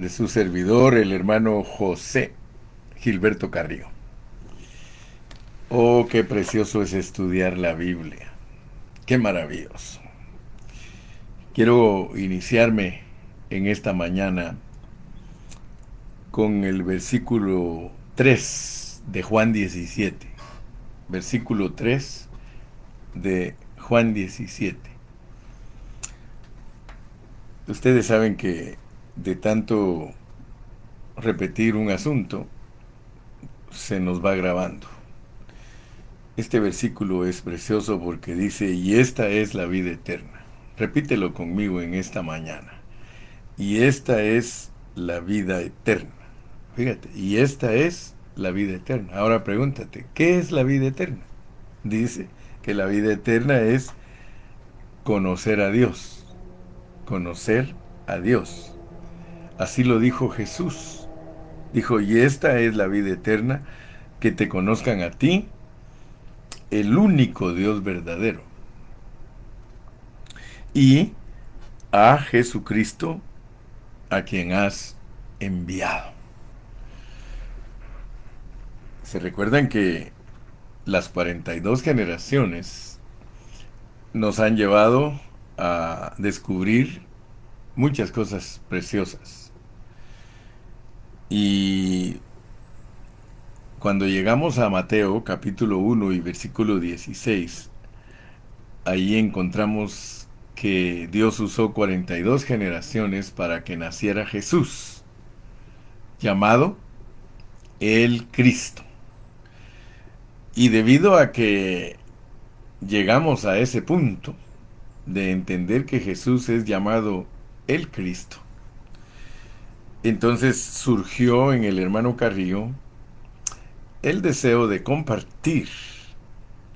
De su servidor, el hermano José Gilberto Carrillo. Oh, qué precioso es estudiar la Biblia. Qué maravilloso. Quiero iniciarme en esta mañana con el versículo 3 de Juan 17. Versículo 3 de Juan 17. Ustedes saben que de tanto repetir un asunto, se nos va grabando. Este versículo es precioso porque dice, y esta es la vida eterna. Repítelo conmigo en esta mañana. Y esta es la vida eterna. Fíjate, y esta es la vida eterna. Ahora pregúntate, ¿qué es la vida eterna? Dice que la vida eterna es conocer a Dios. Conocer a Dios. Así lo dijo Jesús. Dijo, y esta es la vida eterna, que te conozcan a ti, el único Dios verdadero, y a Jesucristo, a quien has enviado. Se recuerdan que las 42 generaciones nos han llevado a descubrir muchas cosas preciosas. Y cuando llegamos a Mateo capítulo 1 y versículo 16, ahí encontramos que Dios usó 42 generaciones para que naciera Jesús, llamado el Cristo. Y debido a que llegamos a ese punto de entender que Jesús es llamado el Cristo, entonces surgió en el hermano Carrillo el deseo de compartir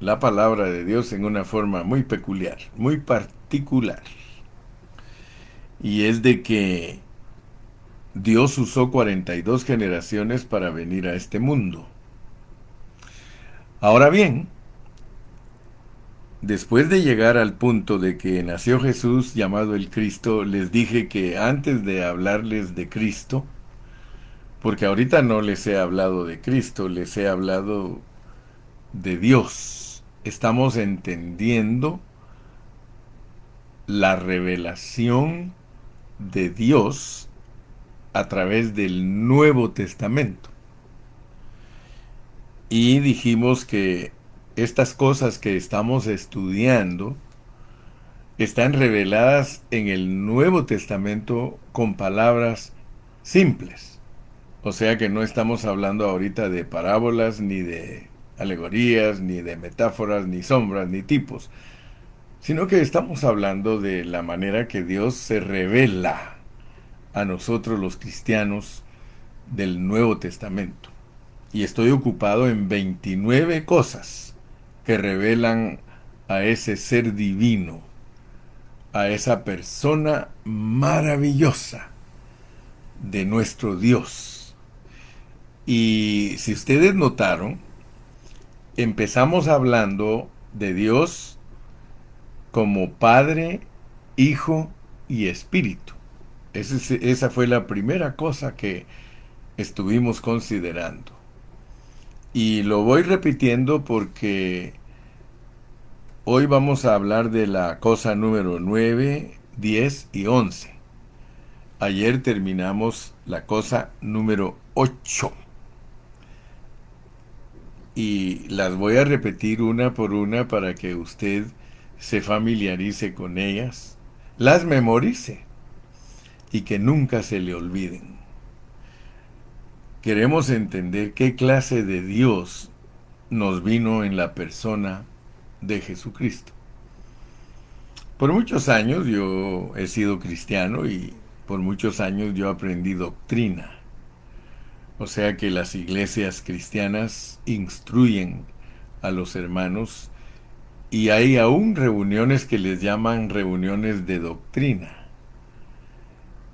la palabra de Dios en una forma muy peculiar, muy particular. Y es de que Dios usó 42 generaciones para venir a este mundo. Ahora bien, después de llegar al punto de que nació Jesús llamado el Cristo, les dije que antes de hablarles de Cristo, porque ahorita no les he hablado de Cristo, les he hablado de Dios. Estamos entendiendo la revelación de Dios a través del Nuevo Testamento. Y dijimos que estas cosas que estamos estudiando están reveladas en el Nuevo Testamento con palabras simples. O sea que no estamos hablando ahorita de parábolas, ni de alegorías, ni de metáforas, ni sombras, ni tipos, sino que estamos hablando de la manera que Dios se revela a nosotros los cristianos del Nuevo Testamento. Y estoy ocupado en 29 cosas que revelan a ese ser divino, a esa persona maravillosa de nuestro Dios. Y si ustedes notaron, empezamos hablando de Dios como Padre, Hijo y Espíritu. Esa fue la primera cosa que estuvimos considerando. Y lo voy repitiendo porque hoy vamos a hablar de la cosa número 9, 10 y 11. Ayer terminamos la cosa número 8. Y las voy a repetir una por una para que usted se familiarice con ellas, las memorice y que nunca se le olviden. Queremos entender qué clase de Dios nos vino en la persona de Jesucristo. Por muchos años yo he sido cristiano y por muchos años yo aprendí doctrina. O sea que las iglesias cristianas instruyen a los hermanos y hay aún reuniones que les llaman reuniones de doctrina.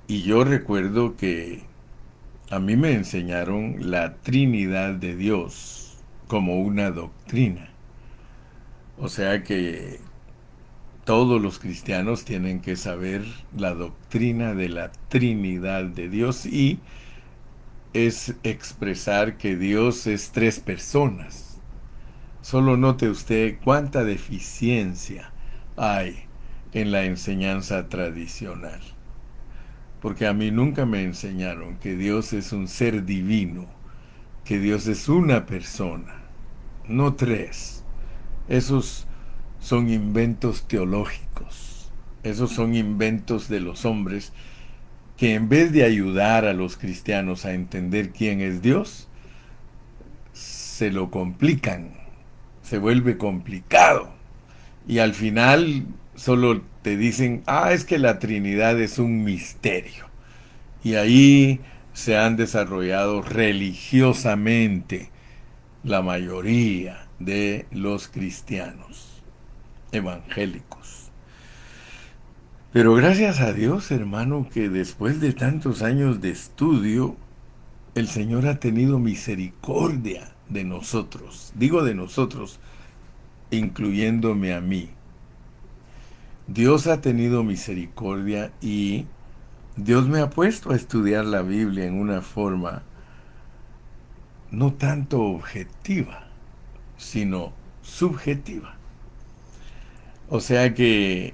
Y yo recuerdo que a mí me enseñaron la Trinidad de Dios como una doctrina. O sea que todos los cristianos tienen que saber la doctrina de la Trinidad de Dios, y es expresar que Dios es tres personas. Solo note usted cuánta deficiencia hay en la enseñanza tradicional. Porque a mí nunca me enseñaron que Dios es un ser divino, que Dios es una persona, no tres. Esos son inventos teológicos. Esos son inventos de los hombres que, en vez de ayudar a los cristianos a entender quién es Dios, se lo complican. Se vuelve complicado. Y al final solo te dicen, es que la Trinidad es un misterio. Y ahí se han desarrollado religiosamente la mayoría de los cristianos evangélicos. Pero gracias a Dios, hermano, que después de tantos años de estudio, el Señor ha tenido misericordia de nosotros. Digo de nosotros, incluyéndome a mí. Dios ha tenido misericordia y Dios me ha puesto a estudiar la Biblia en una forma no tanto objetiva, sino subjetiva. O sea que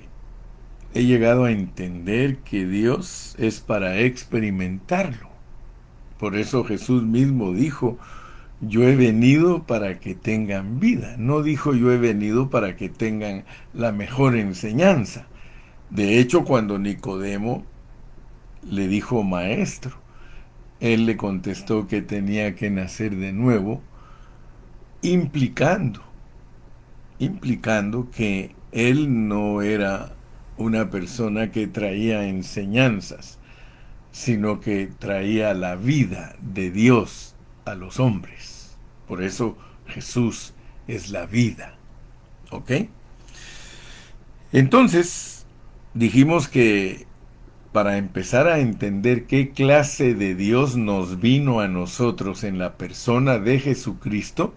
he llegado a entender que Dios es para experimentarlo. Por eso Jesús mismo dijo, yo he venido para que tengan vida. No dijo yo he venido para que tengan la mejor enseñanza. De hecho, cuando Nicodemo le dijo maestro, él le contestó que tenía que nacer de nuevo, implicando que él no era una persona que traía enseñanzas, sino que traía la vida de Dios a los hombres. Por eso Jesús es la vida. ¿Ok? Entonces, dijimos que para empezar a entender qué clase de Dios nos vino a nosotros en la persona de Jesucristo,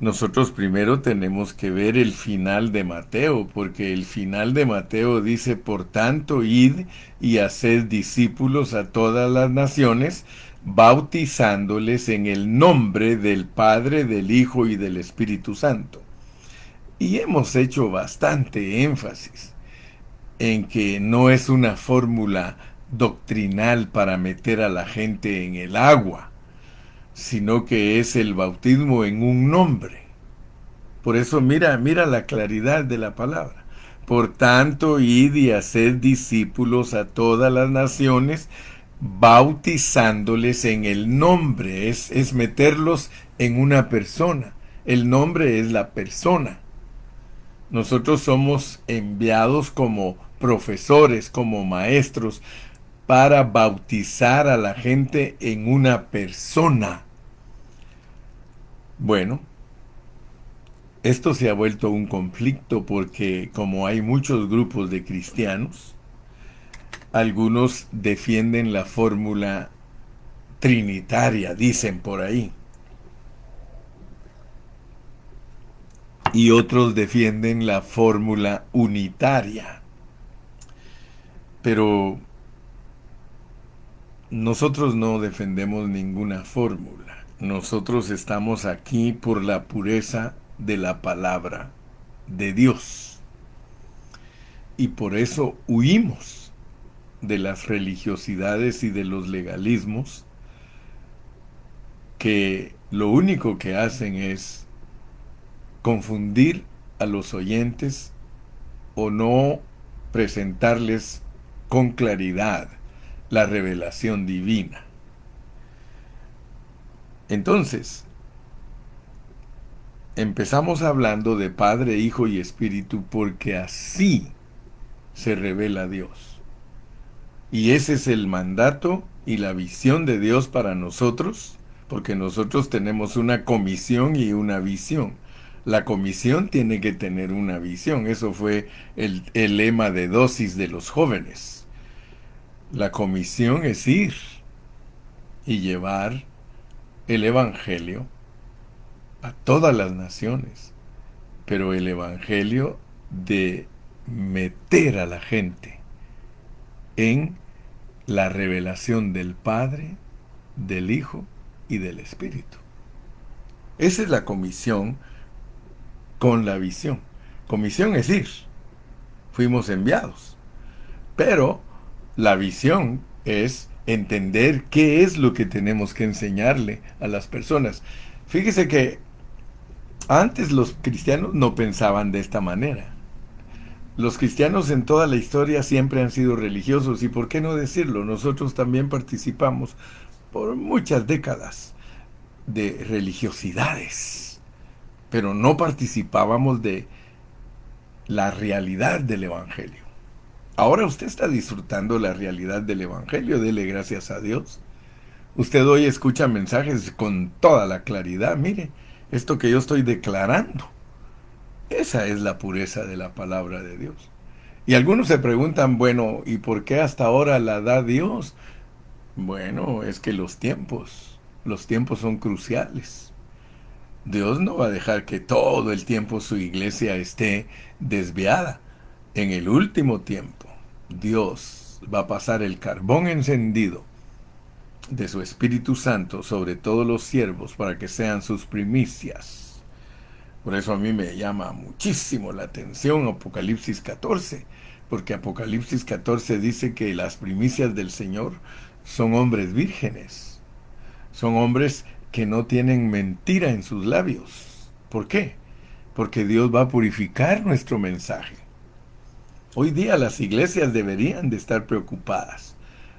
nosotros primero tenemos que ver el final de Mateo, porque el final de Mateo dice, por tanto, id y haced discípulos a todas las naciones, bautizándoles en el nombre del Padre, del Hijo y del Espíritu Santo. Y hemos hecho bastante énfasis en que no es una fórmula doctrinal para meter a la gente en el agua, sino que es el bautismo en un nombre. Por eso mira la claridad de la palabra. Por tanto, id y haced discípulos a todas las naciones, bautizándoles en el nombre. Es meterlos en una persona. El nombre es la persona. Nosotros somos enviados como profesores, como maestros, para bautizar a la gente en una persona. Bueno, esto se ha vuelto un conflicto porque como hay muchos grupos de cristianos, algunos defienden la fórmula trinitaria, dicen por ahí, y otros defienden la fórmula unitaria. Pero nosotros no defendemos ninguna fórmula. Nosotros estamos aquí por la pureza de la palabra de Dios. Y por eso huimos de las religiosidades y de los legalismos que lo único que hacen es confundir a los oyentes o no presentarles con claridad la revelación divina. Entonces, empezamos hablando de Padre, Hijo y Espíritu porque así se revela Dios. Y ese es el mandato y la visión de Dios para nosotros, porque nosotros tenemos una comisión y una visión. La comisión tiene que tener una visión. Eso fue el lema de dosis de los jóvenes. La comisión es ir y llevar el Evangelio a todas las naciones, pero el Evangelio de meter a la gente en la revelación del Padre, del Hijo y del Espíritu. Esa es la comisión con la visión. Comisión es ir, fuimos enviados. Pero la visión es entender qué es lo que tenemos que enseñarle a las personas. Fíjese que antes los cristianos no pensaban de esta manera. Los cristianos en toda la historia siempre han sido religiosos y por qué no decirlo, nosotros también participamos por muchas décadas de religiosidades, pero no participábamos de la realidad del Evangelio. Ahora usted está disfrutando la realidad del Evangelio, dele gracias a Dios. Usted hoy escucha mensajes con toda la claridad, mire, esto que yo estoy declarando, esa es la pureza de la palabra de Dios. Y algunos se preguntan, bueno, ¿y por qué hasta ahora la da Dios? Bueno, es que los tiempos son cruciales. Dios no va a dejar que todo el tiempo su iglesia esté desviada. En el último tiempo, Dios va a pasar el carbón encendido de su Espíritu Santo sobre todos los siervos para que sean sus primicias. Por eso a mí me llama muchísimo la atención Apocalipsis 14, porque Apocalipsis 14 dice que las primicias del Señor son hombres vírgenes, son hombres que no tienen mentira en sus labios. ¿Por qué? Porque Dios va a purificar nuestro mensaje. Hoy día las iglesias deberían de estar preocupadas.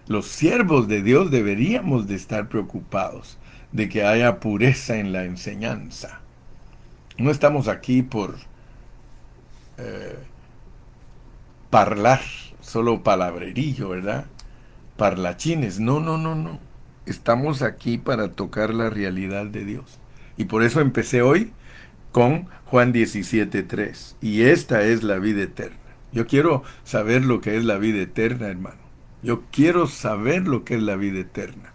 Los siervos de Dios deberíamos de estar preocupados de que haya pureza en la enseñanza. No estamos aquí por parlar, solo palabrerillo, ¿verdad? Parlachines. No, no, no, no. Estamos aquí para tocar la realidad de Dios. Y por eso empecé hoy con Juan 17:3. Y esta es la vida eterna. Yo quiero saber lo que es la vida eterna, hermano. Yo quiero saber lo que es la vida eterna.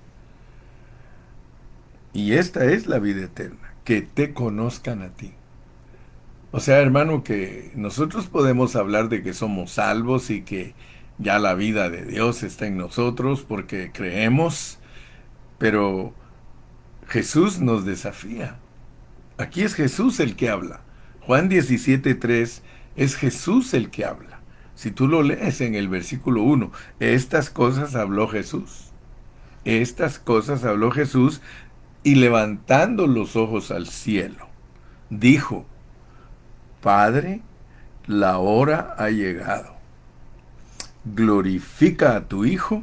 Y esta es la vida eterna, que te conozcan a ti. O sea, hermano, que nosotros podemos hablar de que somos salvos y que ya la vida de Dios está en nosotros porque creemos, pero Jesús nos desafía. Aquí es Jesús el que habla. Juan 17:3 es Jesús el que habla. Si tú lo lees en el versículo 1, estas cosas habló Jesús. Estas cosas habló Jesús y levantando los ojos al cielo, dijo, Padre, la hora ha llegado. Glorifica a tu Hijo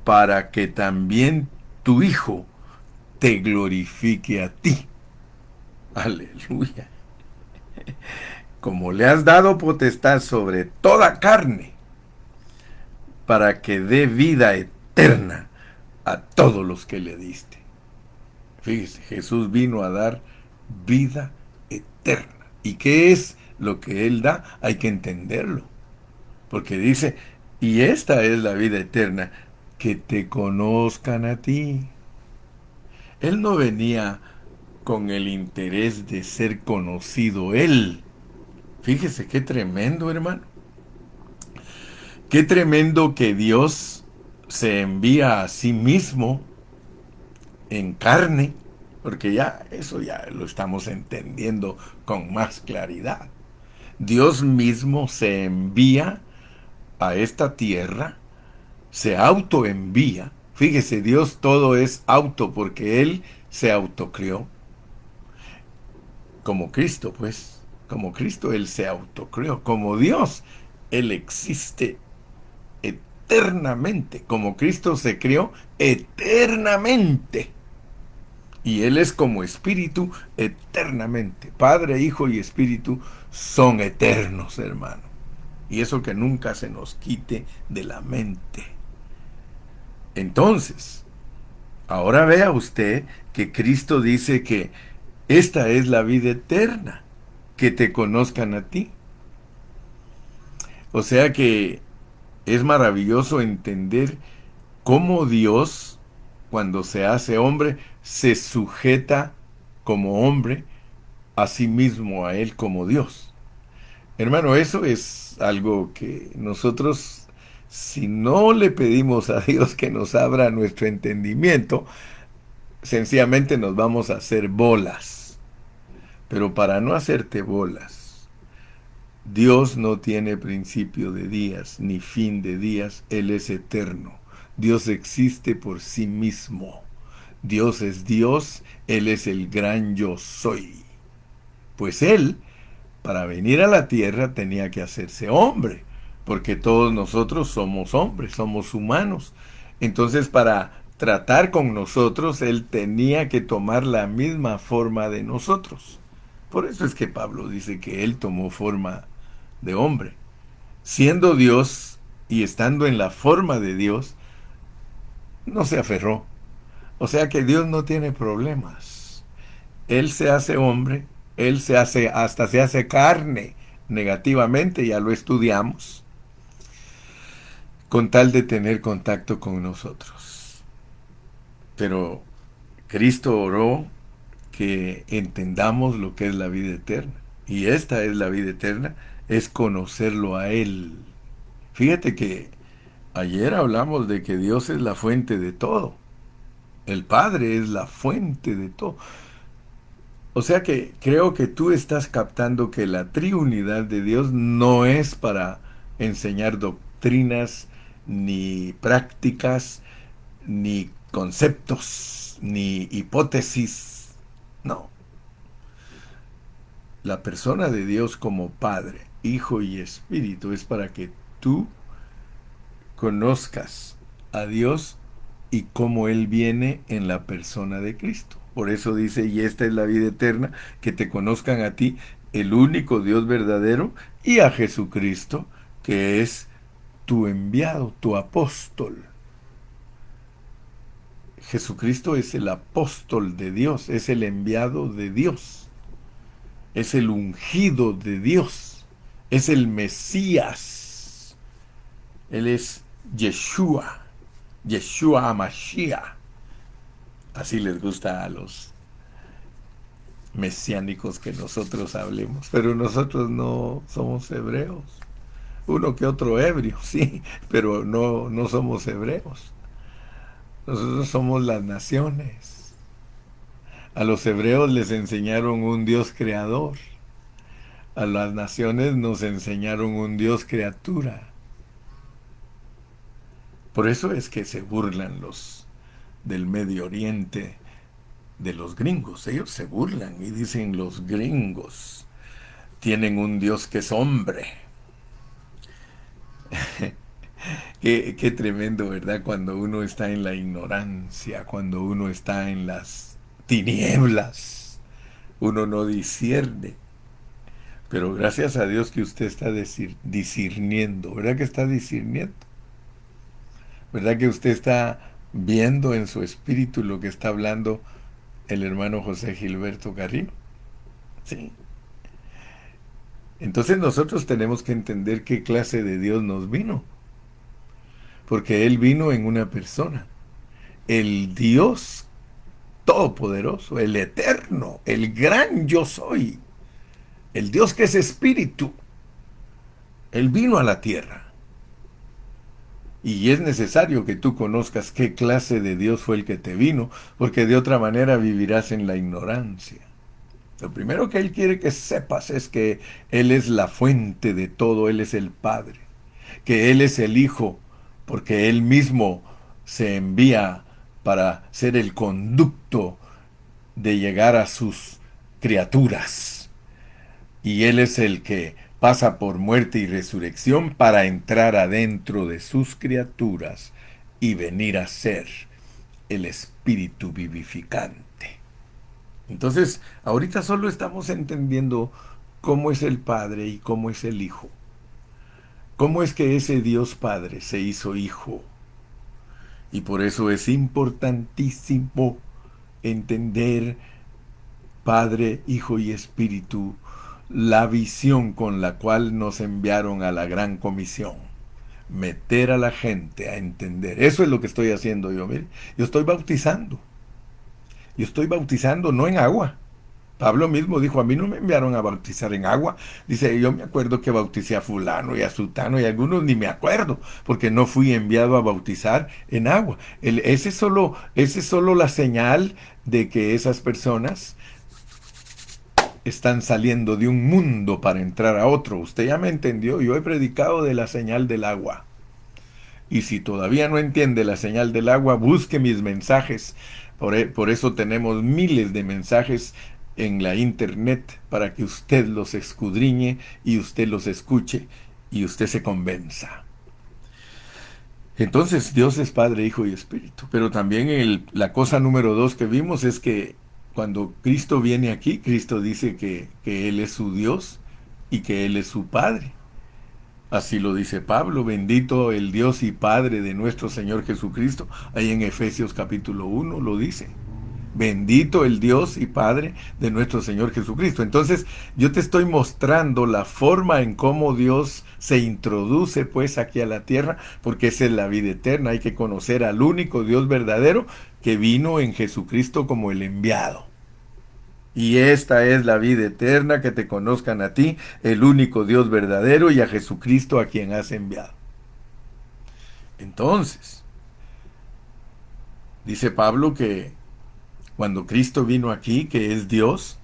para que también tu Hijo te glorifique a ti. Aleluya. Como le has dado potestad sobre toda carne, para que dé vida eterna a todos los que le diste. Fíjese, Jesús vino a dar vida eterna. ¿Y qué es lo que Él da? Hay que entenderlo. Porque dice, y esta es la vida eterna, que te conozcan a ti. Él no venía con el interés de ser conocido Él. Fíjese qué tremendo, hermano. Qué tremendo que Dios se envía a sí mismo en carne, porque ya eso ya lo estamos entendiendo con más claridad. Dios mismo se envía a esta tierra, se autoenvía. Fíjese, Dios todo es auto porque Él se autocrió. Como Cristo, pues, como Cristo Él se autocrió. Como Dios, Él existe eternamente. Como Cristo se crió eternamente. Y Él es como Espíritu eternamente. Padre, Hijo y Espíritu son eternos, hermano. Y eso que nunca se nos quite de la mente. Entonces, ahora vea usted que Cristo dice que esta es la vida eterna, que te conozcan a ti. O sea que es maravilloso entender cómo Dios, cuando se hace hombre, se sujeta como hombre a sí mismo, a Él como Dios. Hermano, eso es algo que nosotros, si no le pedimos a Dios que nos abra nuestro entendimiento, sencillamente nos vamos a hacer bolas. Pero para no hacerte bolas, Dios no tiene principio de días ni fin de días, Él es eterno. Dios existe por sí mismo. Dios es Dios, Él es el gran yo soy. Pues Él, para venir a la tierra, tenía que hacerse hombre, porque todos nosotros somos hombres, somos humanos. Entonces, para tratar con nosotros, Él tenía que tomar la misma forma de nosotros. Por eso es que Pablo dice que Él tomó forma de hombre. Siendo Dios y estando en la forma de Dios, no se aferró. O sea que Dios no tiene problemas. Él se hace hombre, Él se hace, hasta se hace carne negativamente, ya lo estudiamos, con tal de tener contacto con nosotros. Pero Cristo oró que entendamos lo que es la vida eterna. Y esta es la vida eterna, es conocerlo a Él. Fíjate que ayer hablamos de que Dios es la fuente de todo. El Padre es la fuente de todo. O sea que creo que tú estás captando que la triunidad de Dios no es para enseñar doctrinas, ni prácticas, ni conceptos, ni hipótesis. No. La persona de Dios como Padre, Hijo y Espíritu es para que tú conozcas a Dios y cómo Él viene en la persona de Cristo. Por eso dice, y esta es la vida eterna, que te conozcan a ti, el único Dios verdadero, y a Jesucristo, que es tu enviado, tu apóstol. Jesucristo es el apóstol de Dios, es el enviado de Dios, es el ungido de Dios, es el Mesías. Él es Yeshua, Yeshua Hamashiach. Así les gusta a los mesiánicos que nosotros hablemos, pero nosotros no somos hebreos. Uno que otro ebrio, sí, pero no somos hebreos. Nosotros somos las naciones. A los hebreos les enseñaron un Dios creador. A las naciones nos enseñaron un Dios criatura. Por eso es que se burlan los del Medio Oriente de los gringos. Ellos se burlan y dicen los gringos tienen un Dios que es hombre. Qué tremendo, ¿verdad? Cuando uno está en la ignorancia, cuando uno está en las tinieblas, uno no discierne. Pero gracias a Dios que usted está discerniendo, ¿verdad que está discerniendo? ¿Verdad que usted está viendo en su espíritu lo que está hablando el hermano José Gilberto Carrillo? Sí. Entonces nosotros tenemos que entender qué clase de Dios nos vino. Porque Él vino en una persona. El Dios todopoderoso, el eterno, el gran yo soy. El Dios que es espíritu. Él vino a la tierra. Y es necesario que tú conozcas qué clase de Dios fue el que te vino, porque de otra manera vivirás en la ignorancia. Lo primero que Él quiere que sepas es que Él es la fuente de todo, Él es el Padre, que Él es el Hijo, porque Él mismo se envía para ser el conducto de llegar a sus criaturas. Y Él es el que pasa por muerte y resurrección para entrar adentro de sus criaturas y venir a ser el Espíritu vivificante. Entonces, ahorita solo estamos entendiendo cómo es el Padre y cómo es el Hijo. Cómo es que ese Dios Padre se hizo Hijo. Y por eso es importantísimo entender Padre, Hijo y Espíritu, la visión con la cual nos enviaron a la gran comisión. Meter a la gente a entender. Eso es lo que estoy haciendo yo. Mire, yo estoy bautizando. Yo estoy bautizando no en agua. Pablo mismo dijo, a mí no me enviaron a bautizar en agua. Dice, yo me acuerdo que bauticé a fulano y a sutano y a algunos ni me acuerdo, porque no fui enviado a bautizar en agua. Ese es solo la señal de que esas personas están saliendo de un mundo para entrar a otro. Usted ya me entendió, yo he predicado de la señal del agua. Y si todavía no entiende la señal del agua, busque mis mensajes. Por eso tenemos miles de mensajes en la internet para que usted los escudriñe y usted los escuche y usted se convenza. Entonces Dios es Padre, Hijo y Espíritu. Pero también la cosa número dos que vimos es que cuando Cristo viene aquí, Cristo dice que Él es su Dios y que Él es su Padre. Así lo dice Pablo, bendito el Dios y Padre de nuestro Señor Jesucristo. Ahí en Efesios capítulo 1 lo dice. Bendito el Dios y Padre de nuestro Señor Jesucristo. Entonces, yo te estoy mostrando la forma en cómo Dios se introduce pues aquí a la tierra, porque esa es la vida eterna. Hay que conocer al único Dios verdadero que vino en Jesucristo como el enviado. Y esta es la vida eterna, que te conozcan a ti, el único Dios verdadero, y a Jesucristo a quien has enviado. Entonces, dice Pablo que cuando Cristo vino aquí, que es Dios,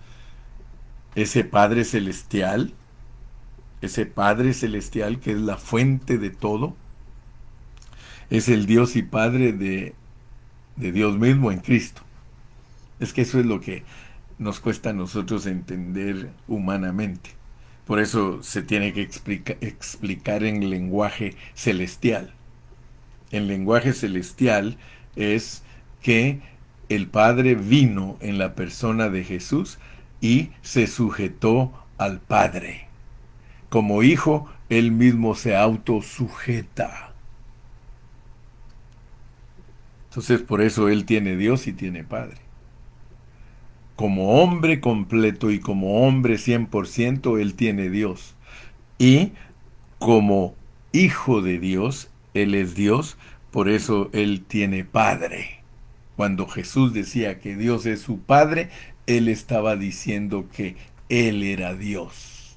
ese Padre celestial que es la fuente de todo, es el Dios y Padre de Dios mismo en Cristo. Es que eso es lo que nos cuesta a nosotros entender humanamente. Por eso se tiene que explicar en lenguaje celestial. En lenguaje celestial es que el Padre vino en la persona de Jesús y se sujetó al Padre. Como hijo, él mismo se autosujeta. Entonces por eso él tiene Dios y tiene Padre. Como hombre completo y como hombre 100%, él tiene Dios. Y como hijo de Dios, él es Dios, por eso él tiene Padre. Cuando Jesús decía que Dios es su Padre, él estaba diciendo que él era Dios.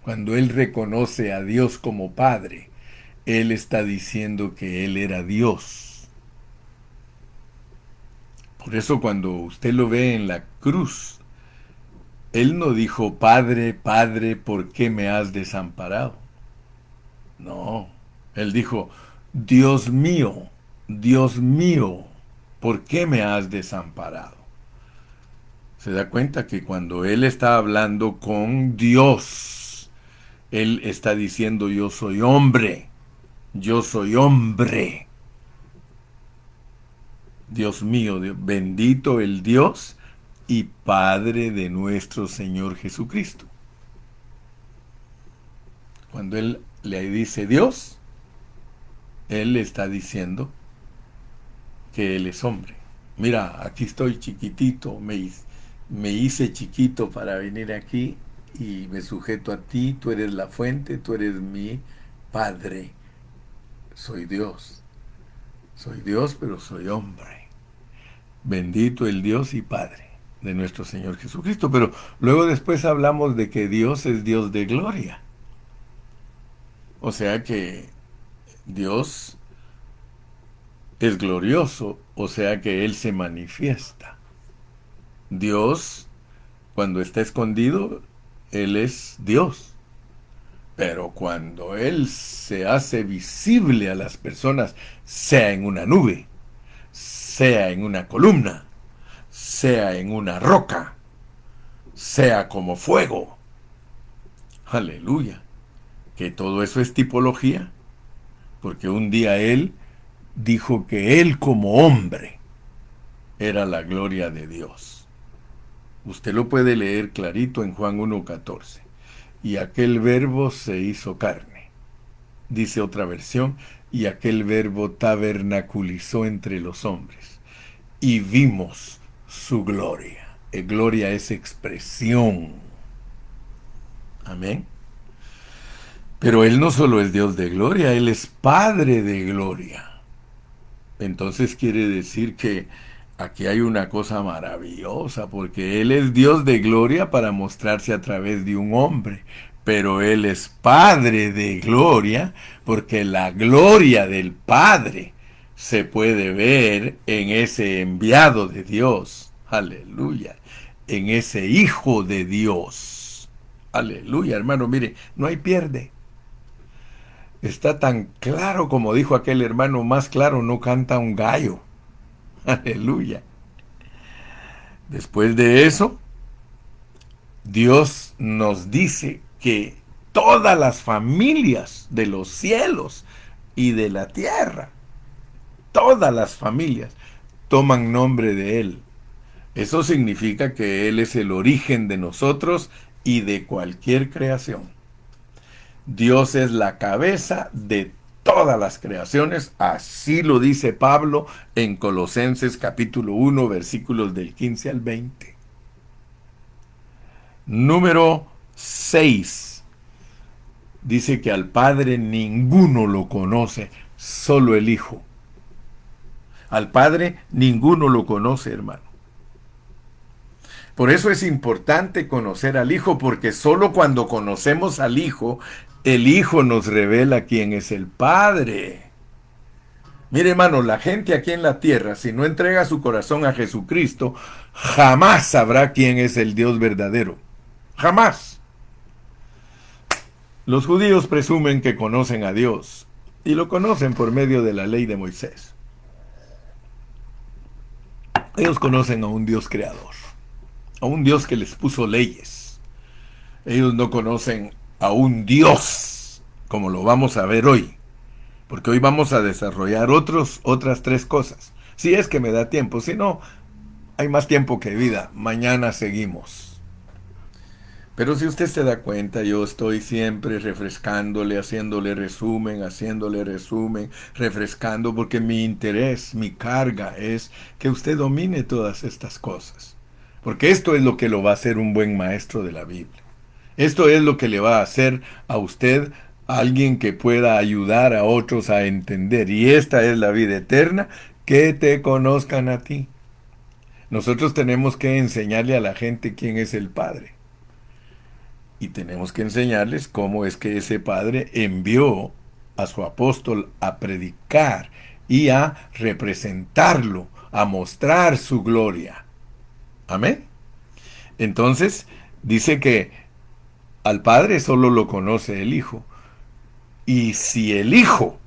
Cuando él reconoce a Dios como Padre, él está diciendo que él era Dios. Por eso cuando usted lo ve en la cruz, él no dijo, Padre, Padre, ¿por qué me has desamparado? No, él dijo, Dios mío, ¿por qué me has desamparado? Se da cuenta que cuando él está hablando con Dios, él está diciendo, yo soy hombre, yo soy hombre. Dios mío, bendito el Dios y Padre de nuestro Señor Jesucristo. Cuando él le dice Dios, él le está diciendo que él es hombre. Mira, aquí estoy chiquitito, me hice chiquito para venir aquí y me sujeto a ti, tú eres la fuente, tú eres mi Padre. Soy Dios, pero soy hombre. Bendito el Dios y Padre de nuestro Señor Jesucristo. Pero luego después hablamos de que Dios es Dios de gloria. O sea que Dios es glorioso, o sea que Él se manifiesta. Dios, cuando está escondido, Él es Dios. Pero cuando Él se hace visible a las personas, sea en una nube, sea en una columna, sea en una roca, sea como fuego. Aleluya. Que todo eso es tipología, porque un día Él dijo que Él como hombre era la gloria de Dios. Usted lo puede leer clarito en Juan 1:14. Y aquel verbo se hizo carne. Dice otra versión, y aquel verbo tabernaculizó entre los hombres. Y vimos su gloria. Gloria es expresión. Amén. Pero Él no solo es Dios de gloria, Él es Padre de gloria. Entonces quiere decir que aquí hay una cosa maravillosa, porque Él es Dios de gloria para mostrarse a través de un hombre, pero Él es Padre de gloria, porque la gloria del Padre se puede ver en ese enviado de Dios, aleluya, en ese Hijo de Dios, aleluya, hermano, mire, no hay pierde. Está tan claro como dijo aquel hermano, más claro no canta un gallo. Aleluya. Después de eso, Dios nos dice que todas las familias de los cielos y de la tierra, todas las familias, toman nombre de Él. Eso significa que Él es el origen de nosotros y de cualquier creación. Dios es la cabeza de todas las creaciones, así lo dice Pablo en Colosenses capítulo 1, versículos del 15 al 20. Número 6. Dice que al Padre ninguno lo conoce, solo el Hijo. Al Padre ninguno lo conoce, hermano. Por eso es importante conocer al Hijo, porque solo cuando conocemos al Hijo, el Hijo nos revela quién es el Padre. Mire, hermano, la gente aquí en la tierra, si no entrega su corazón a Jesucristo, jamás sabrá quién es el Dios verdadero. Jamás. Los judíos presumen que conocen a Dios y lo conocen por medio de la ley de Moisés. Ellos conocen a un Dios creador, a un Dios que les puso leyes. Ellos no conocen a un Dios como lo vamos a ver hoy, porque hoy vamos a desarrollar otras tres cosas. Si es que me da tiempo, si no, hay más tiempo que vida. Mañana seguimos. Pero si usted se da cuenta, yo estoy siempre refrescándole, haciéndole resumen, refrescando, porque mi interés, mi carga es que usted domine todas estas cosas. Porque esto es lo que lo va a hacer un buen maestro de la Biblia. Esto es lo que le va a hacer a usted alguien que pueda ayudar a otros a entender. Y esta es la vida eterna, que te conozcan a ti. Nosotros tenemos que enseñarle a la gente quién es el Padre. Y tenemos que enseñarles cómo es que ese Padre envió a su apóstol a predicar y a representarlo, a mostrar su gloria. Amén. Entonces, dice que al Padre solo lo conoce el Hijo. Y si el Hijo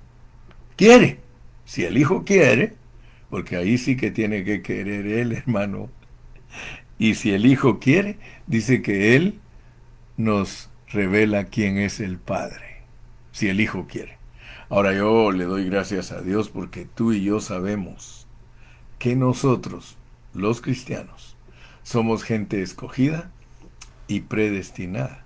quiere, si el Hijo quiere, porque ahí sí que tiene que querer él, hermano. Y si el Hijo quiere, dice que Él nos revela quién es el Padre, si el Hijo quiere. Ahora yo le doy gracias a Dios porque tú y yo sabemos que nosotros, los cristianos, somos gente escogida y predestinada.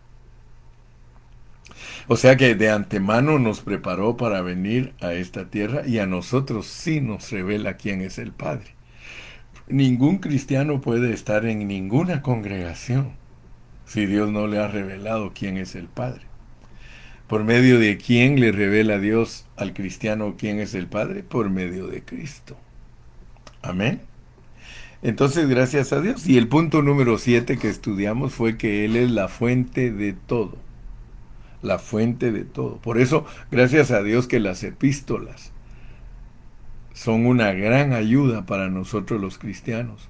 O sea que de antemano nos preparó para venir a esta tierra y a nosotros sí nos revela quién es el Padre. Ningún cristiano puede estar en ninguna congregación si Dios no le ha revelado quién es el Padre. ¿Por medio de quién le revela Dios al cristiano quién es el Padre? Por medio de Cristo. Amén. Entonces, gracias a Dios. Y el punto número 7 que estudiamos fue que Él es la fuente de todo. La fuente de todo. Por eso, gracias a Dios que las epístolas son una gran ayuda para nosotros los cristianos.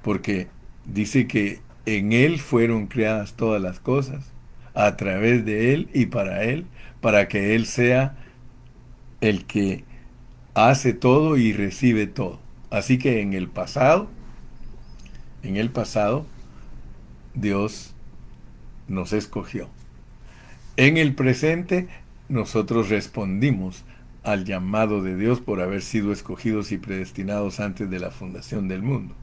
Porque dice que en Él fueron creadas todas las cosas, a través de Él y para que Él sea el que hace todo y recibe todo. Así que en el pasado, Dios nos escogió. En el presente, nosotros respondimos al llamado de Dios por haber sido escogidos y predestinados antes de la fundación del mundo.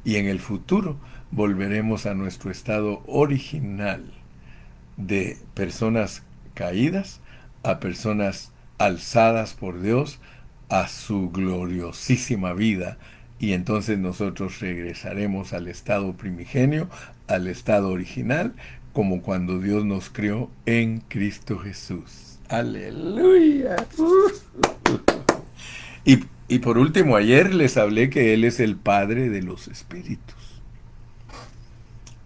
Y en el futuro volveremos a nuestro estado original de personas caídas a personas alzadas por Dios a su gloriosísima vida, y entonces nosotros regresaremos al estado primigenio, al estado original, como cuando Dios nos creó en Cristo Jesús. Aleluya. Y Y por último, ayer les hablé que Él es el Padre de los espíritus.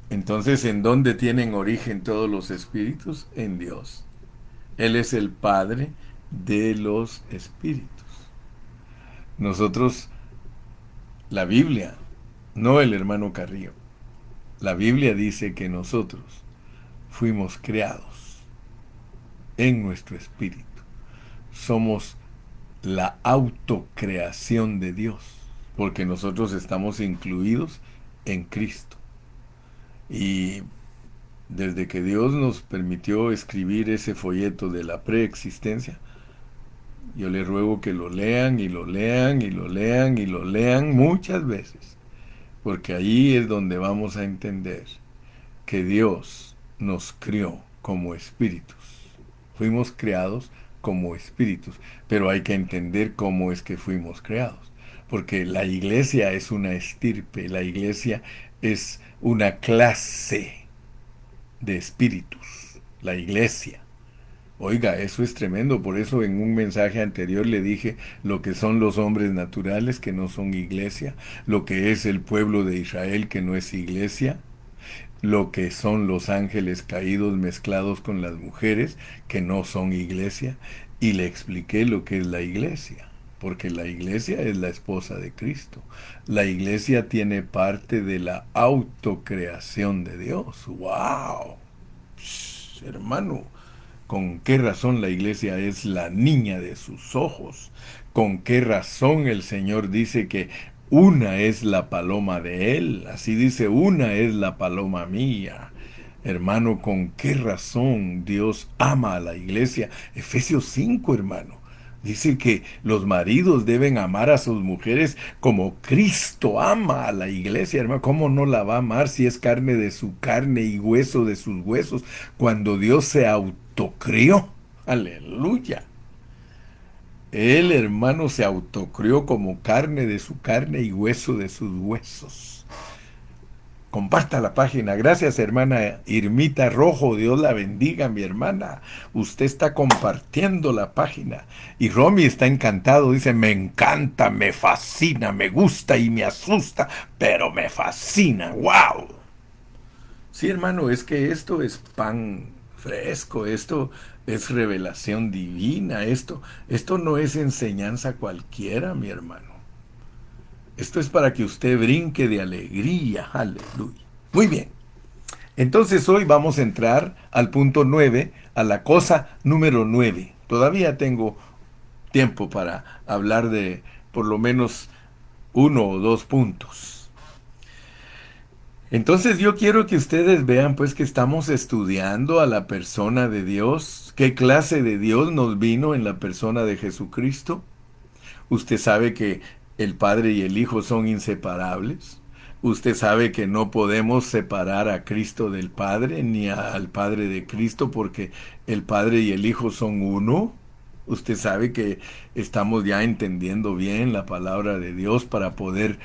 Entonces, ¿en dónde tienen origen todos los espíritus? En Dios. Él es el Padre de los espíritus. Nosotros, la Biblia, no el hermano Carrillo, la Biblia dice que nosotros fuimos creados en nuestro espíritu. Somos la autocreación de Dios, porque nosotros estamos incluidos en Cristo. Y desde que Dios nos permitió escribir ese folleto de la preexistencia, yo le ruego que lo lean y lo lean y lo lean y lo lean muchas veces, porque ahí es donde vamos a entender que Dios nos crió como espíritus. Fuimos creados como espíritus, pero hay que entender cómo es que fuimos creados, porque la iglesia es una estirpe, la iglesia es una clase de espíritus, la iglesia. Oiga, eso es tremendo, por eso en un mensaje anterior le dije lo que son los hombres naturales, que no son iglesia, lo que es el pueblo de Israel, que no es iglesia, lo que son los ángeles caídos mezclados con las mujeres, que no son iglesia, y le expliqué lo que es la iglesia, porque la iglesia es la esposa de Cristo. La iglesia tiene parte de la autocreación de Dios. ¡Wow! Hermano, ¿con qué razón la iglesia es la niña de sus ojos? ¿Con qué razón el Señor dice que una es la paloma de Él? Así dice, una es la paloma mía. Hermano, ¿con qué razón Dios ama a la iglesia? Efesios 5, hermano. Dice que los maridos deben amar a sus mujeres como Cristo ama a la iglesia, hermano. ¿Cómo no la va a amar si es carne de su carne y hueso de sus huesos? Cuando Dios se autocrió. Aleluya. El hermano se autocrió como carne de su carne y hueso de sus huesos. Comparta la página. Gracias, hermana Irmita Rojo. Dios la bendiga, mi hermana. Usted está compartiendo la página. Y Romy está encantado. Dice, me encanta, me fascina, me gusta y me asusta, pero me fascina. ¡Wow! Sí, hermano, es que esto es pan fresco. Esto es revelación divina. Esto no es enseñanza cualquiera, mi hermano. Esto es para que usted brinque de alegría. Aleluya. Muy bien. Entonces hoy vamos a entrar al punto 9, a la cosa número 9. Todavía tengo tiempo para hablar de por lo menos uno o dos puntos. Entonces yo quiero que ustedes vean pues que estamos estudiando a la persona de Dios. ¿Qué clase de Dios nos vino en la persona de Jesucristo? Usted sabe que el Padre y el Hijo son inseparables. Usted sabe que no podemos separar a Cristo del Padre ni al Padre de Cristo porque el Padre y el Hijo son uno. Usted sabe que estamos ya entendiendo bien la palabra de Dios para poder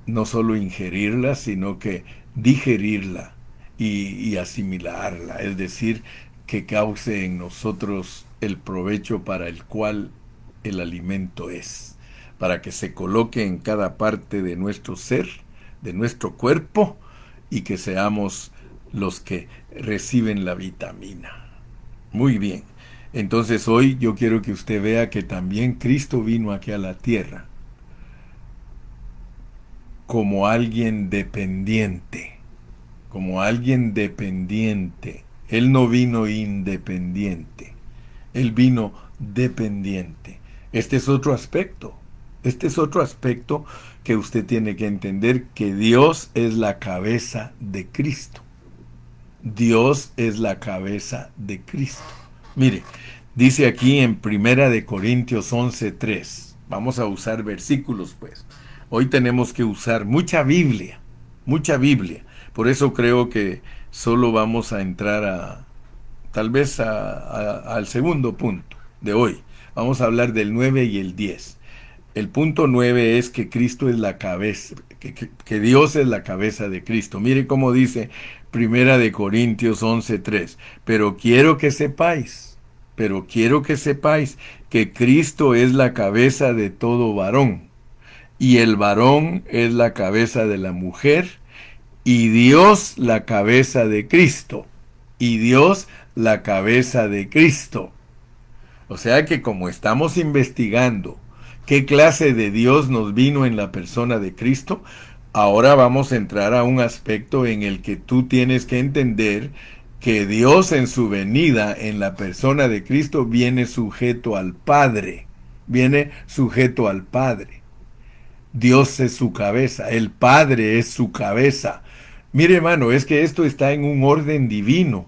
no solo ingerirla, sino que digerirla y asimilarla. Es decir, que cause en nosotros el provecho para el cual el alimento es, para que se coloque en cada parte de nuestro ser, de nuestro cuerpo, y que seamos los que reciben la vitamina. Muy bien. Entonces hoy yo quiero que usted vea que también Cristo vino aquí a la tierra como alguien dependiente, como alguien dependiente. Él no vino independiente, él vino dependiente. Este es otro aspecto. Este es otro aspecto que usted tiene que entender, que Dios es la cabeza de Cristo. Dios es la cabeza de Cristo. Mire, dice aquí en Primera de Corintios 11:3. Vamos a usar versículos, pues. Hoy tenemos que usar mucha Biblia, mucha Biblia. Por eso creo que solo vamos a entrar tal vez al segundo punto de hoy. Vamos a hablar del 9 y el 10. El punto 9 es que Cristo es la cabeza, que Dios es la cabeza de Cristo. Mire cómo dice Primera de Corintios 11:3. pero quiero que sepáis que Cristo es la cabeza de todo varón, y el varón es la cabeza de la mujer, y Dios la cabeza de Cristo, y Dios la cabeza de Cristo. O sea que como estamos investigando qué clase de Dios nos vino en la persona de Cristo, ahora vamos a entrar a un aspecto en el que tú tienes que entender que Dios en su venida en la persona de Cristo viene sujeto al Padre, viene sujeto al Padre. Dios es su cabeza, el Padre es su cabeza. Mire hermano, es que esto está en un orden divino.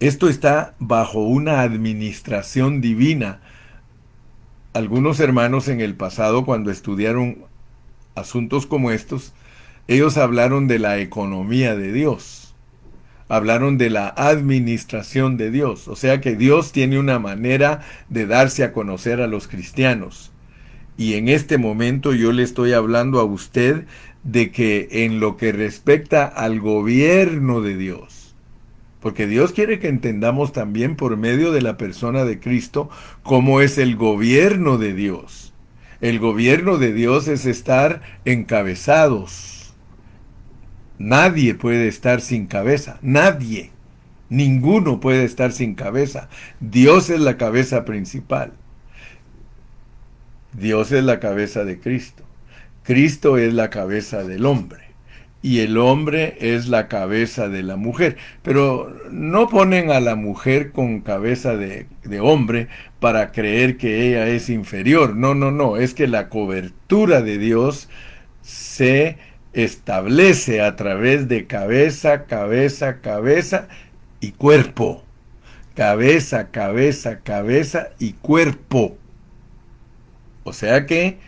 Esto está bajo una administración divina. Algunos hermanos en el pasado, cuando estudiaron asuntos como estos, ellos hablaron de la economía de Dios, hablaron de la administración de Dios, o sea que Dios tiene una manera de darse a conocer a los cristianos. Y en este momento yo le estoy hablando a usted de que en lo que respecta al gobierno de Dios, porque Dios quiere que entendamos también por medio de la persona de Cristo cómo es el gobierno de Dios. El gobierno de Dios es estar encabezados. Nadie puede estar sin cabeza. Nadie. Ninguno puede estar sin cabeza. Dios es la cabeza principal. Dios es la cabeza de Cristo. Cristo es la cabeza del hombre. Y el hombre es la cabeza de la mujer. Pero no ponen a la mujer con cabeza de hombre para creer que ella es inferior. No, no, no. Es que la cobertura de Dios se establece a través de cabeza, cabeza, cabeza y cuerpo. Cabeza, cabeza, cabeza y cuerpo. O sea que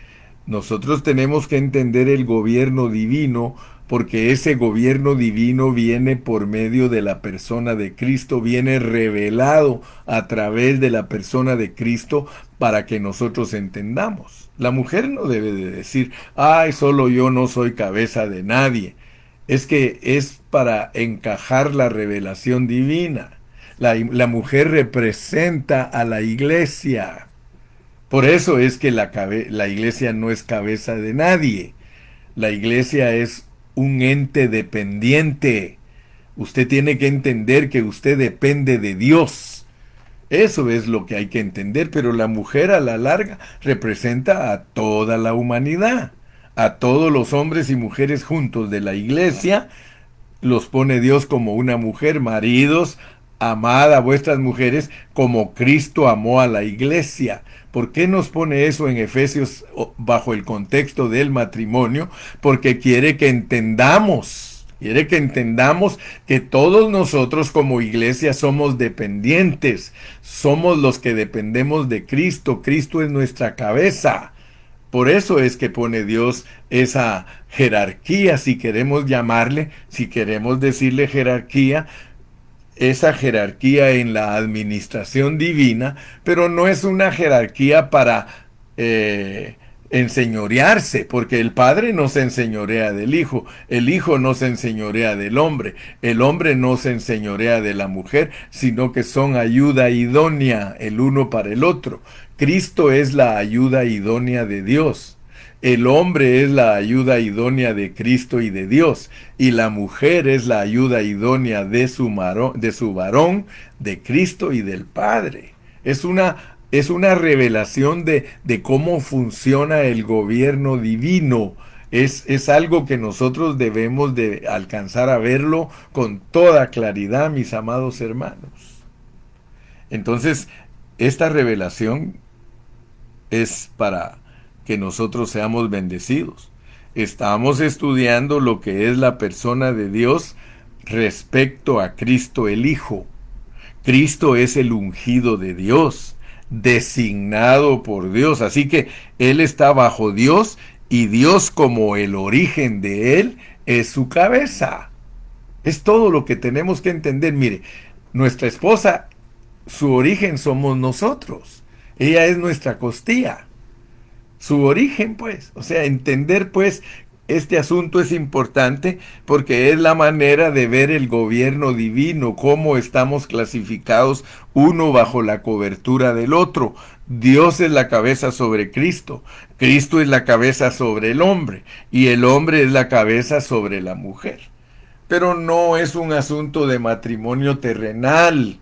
nosotros tenemos que entender el gobierno divino, porque ese gobierno divino viene por medio de la persona de Cristo, viene revelado a través de la persona de Cristo para que nosotros entendamos. La mujer no debe de decir, ay, solo yo no soy cabeza de nadie. Es que es para encajar la revelación divina. La mujer representa a la iglesia. Por eso es que la iglesia no es cabeza de nadie. La iglesia es un ente dependiente. Usted tiene que entender que usted depende de Dios. Eso es lo que hay que entender, pero la mujer a la larga representa a toda la humanidad, a todos los hombres y mujeres juntos de la iglesia. Los pone Dios como una mujer. Maridos, amad a vuestras mujeres como Cristo amó a la iglesia. ¿Por qué nos pone eso en Efesios bajo el contexto del matrimonio? Porque quiere que entendamos que todos nosotros como iglesia somos dependientes, somos los que dependemos de Cristo. Cristo es nuestra cabeza. Por eso es que pone Dios esa jerarquía, si queremos llamarle, si queremos decirle jerarquía, esa jerarquía en la administración divina, pero no es una jerarquía para enseñorearse, porque el Padre no se enseñorea del Hijo, el Hijo no se enseñorea del hombre, el hombre no se enseñorea de la mujer, sino que son ayuda idónea el uno para el otro. Cristo es la ayuda idónea de Dios. El hombre es la ayuda idónea de Cristo y de Dios, y la mujer es la ayuda idónea de su varón, de Cristo y del Padre. Es una revelación de cómo funciona el gobierno divino. Es algo que nosotros debemos de alcanzar a verlo con toda claridad, mis amados hermanos. Entonces, esta revelación es para que nosotros seamos bendecidos. Estamos estudiando lo que es la persona de Dios respecto a Cristo el Hijo. Cristo es el ungido de Dios, designado por Dios. Así que Él está bajo Dios y Dios, como el origen de Él, es su cabeza. Es todo lo que tenemos que entender. Mire, nuestra esposa, su origen somos nosotros. Ella es nuestra costilla. Su origen, pues. O sea, entender, pues, este asunto es importante porque es la manera de ver el gobierno divino, cómo estamos clasificados uno bajo la cobertura del otro. Dios es la cabeza sobre Cristo, Cristo es la cabeza sobre el hombre y el hombre es la cabeza sobre la mujer. Pero no es un asunto de matrimonio terrenal.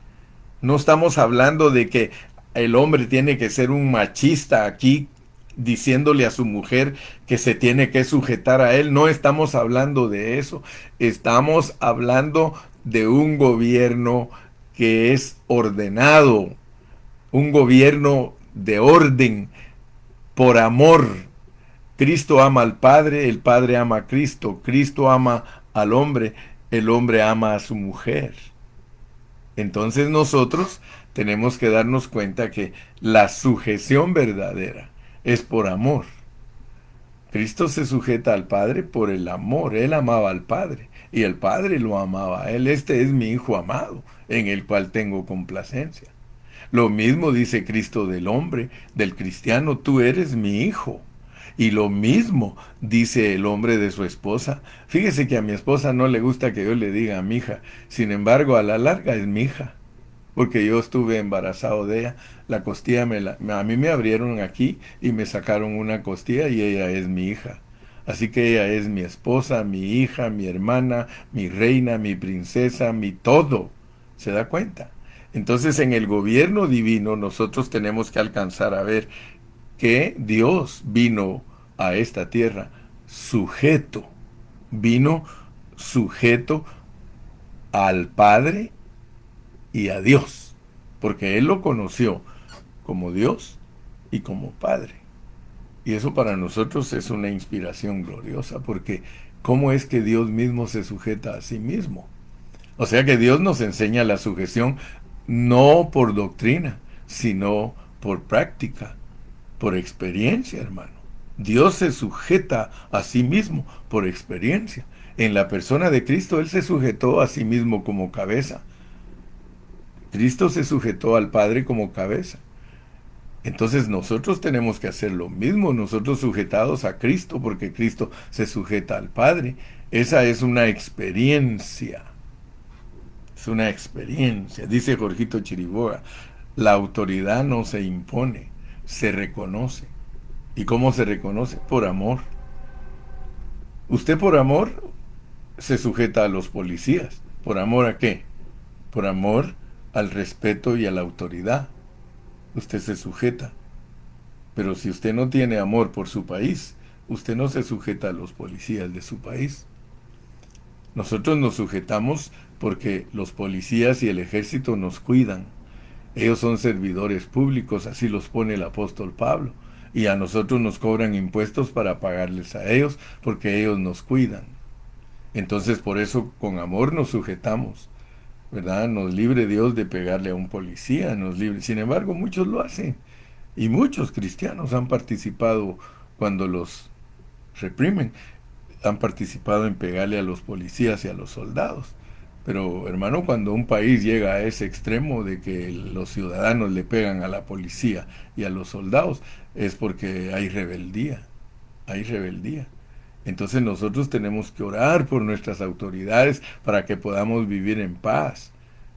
No estamos hablando de que el hombre tiene que ser un machista aquí diciéndole a su mujer que se tiene que sujetar a él. No estamos hablando de eso. Estamos hablando de un gobierno que es ordenado, un gobierno de orden, por amor. Cristo ama al Padre, el Padre ama a Cristo, Cristo ama al hombre, el hombre ama a su mujer. Entonces nosotros tenemos que darnos cuenta que la sujeción verdadera es por amor. Cristo se sujeta al Padre por el amor. Él amaba al Padre y el Padre lo amaba a él. Este es mi Hijo amado, en el cual tengo complacencia. Lo mismo dice Cristo del hombre, del cristiano, tú eres mi hijo. Y lo mismo dice el hombre de su esposa. Fíjese que a mi esposa no le gusta que yo le diga a mi hija. Sin embargo, a la larga es mi hija. Porque yo estuve embarazado de ella. La costilla a mí me abrieron aquí y me sacaron una costilla y ella es mi hija. Así que ella es mi esposa, mi hija, mi hermana, mi reina, mi princesa, mi todo. ¿Se da cuenta? Entonces en el gobierno divino nosotros tenemos que alcanzar a ver que Dios vino a esta tierra sujeto, vino sujeto al Padre y a Dios, porque Él lo conoció como Dios y como Padre. Y eso para nosotros es una inspiración gloriosa, porque ¿cómo es que Dios mismo se sujeta a sí mismo? O sea que Dios nos enseña la sujeción no por doctrina, sino por práctica, por experiencia, hermano. Dios se sujeta a sí mismo por experiencia. En la persona de Cristo, Él se sujetó a sí mismo como cabeza. Cristo se sujetó al Padre como cabeza. Entonces nosotros tenemos que hacer lo mismo, nosotros sujetados a Cristo, porque Cristo se sujeta al Padre. Esa es una experiencia. Es una experiencia. Dice Jorgito Chiriboga, la autoridad no se impone, se reconoce. ¿Y cómo se reconoce? Por amor. Usted por amor se sujeta a los policías. ¿Por amor a qué? Por amor al respeto y a la autoridad. Usted se sujeta. Pero si usted no tiene amor por su país, usted no se sujeta a los policías de su país. Nosotros nos sujetamos porque los policías y el ejército nos cuidan. Ellos son servidores públicos, así los pone el apóstol Pablo. Y a nosotros nos cobran impuestos para pagarles a ellos, porque ellos nos cuidan. Entonces por eso con amor nos sujetamos, ¿verdad? Nos libre Dios de pegarle a un policía, nos libre. Sin embargo, muchos lo hacen. Y muchos cristianos han participado cuando los reprimen, han participado en pegarle a los policías y a los soldados. Pero hermano, cuando un país llega a ese extremo de que los ciudadanos le pegan a la policía y a los soldados, es porque hay rebeldía, hay rebeldía. Entonces nosotros tenemos que orar por nuestras autoridades para que podamos vivir en paz.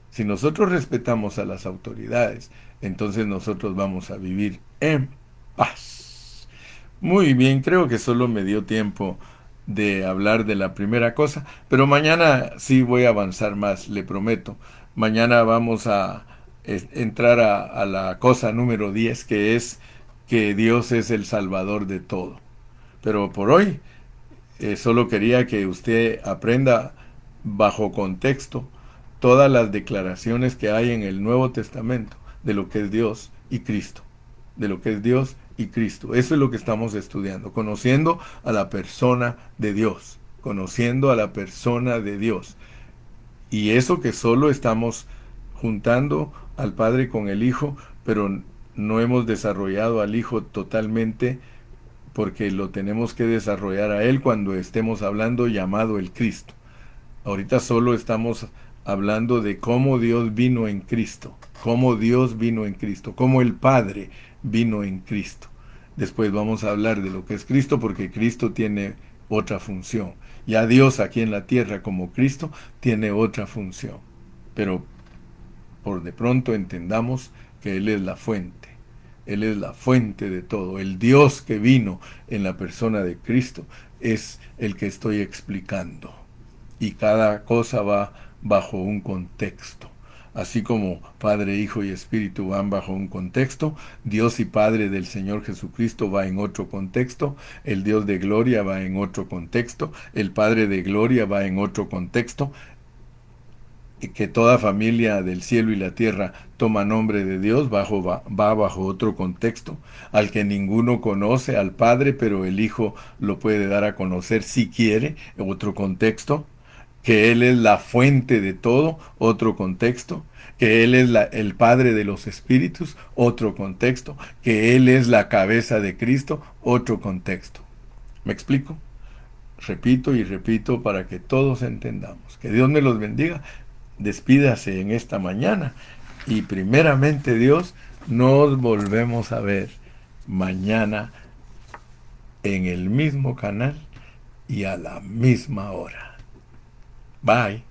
Si nosotros respetamos a las autoridades, entonces nosotros vamos a vivir en paz. Muy bien, creo que solo me dio tiempo de hablar de la primera cosa, pero mañana sí voy a avanzar más, le prometo. Mañana vamos a entrar a la cosa número 10, que es que Dios es el Salvador de todo. Pero por hoy solo quería que usted aprenda bajo contexto todas las declaraciones que hay en el Nuevo Testamento de lo que es Dios y Cristo. De lo que es Dios y Cristo. Eso es lo que estamos estudiando. Conociendo a la persona de Dios. Conociendo a la persona de Dios. Y eso que solo estamos juntando al Padre con el Hijo, pero no hemos desarrollado al Hijo totalmente, porque lo tenemos que desarrollar a Él cuando estemos hablando llamado el Cristo. Ahorita solo estamos hablando de cómo Dios vino en Cristo, cómo Dios vino en Cristo, cómo el Padre vino en Cristo. Después vamos a hablar de lo que es Cristo, porque Cristo tiene otra función. Ya Dios aquí en la tierra como Cristo tiene otra función. Pero por de pronto entendamos que Él es la fuente. Él es la fuente de todo. El Dios que vino en la persona de Cristo es el que estoy explicando. Y cada cosa va bajo un contexto. Así como Padre, Hijo y Espíritu van bajo un contexto, Dios y Padre del Señor Jesucristo va en otro contexto, el Dios de gloria va en otro contexto, el Padre de gloria va en otro contexto, y que toda familia del cielo y la tierra toma nombre de Dios va bajo otro contexto, al que ninguno conoce al Padre, pero el Hijo lo puede dar a conocer si quiere, otro contexto, que Él es la fuente de todo, otro contexto, que Él es el Padre de los Espíritus, otro contexto, que Él es la cabeza de Cristo, otro contexto. ¿Me explico? Repito y repito para que todos entendamos. Que Dios me los bendiga. Despídase en esta mañana y primeramente Dios, nos volvemos a ver mañana en el mismo canal y a la misma hora. Bye.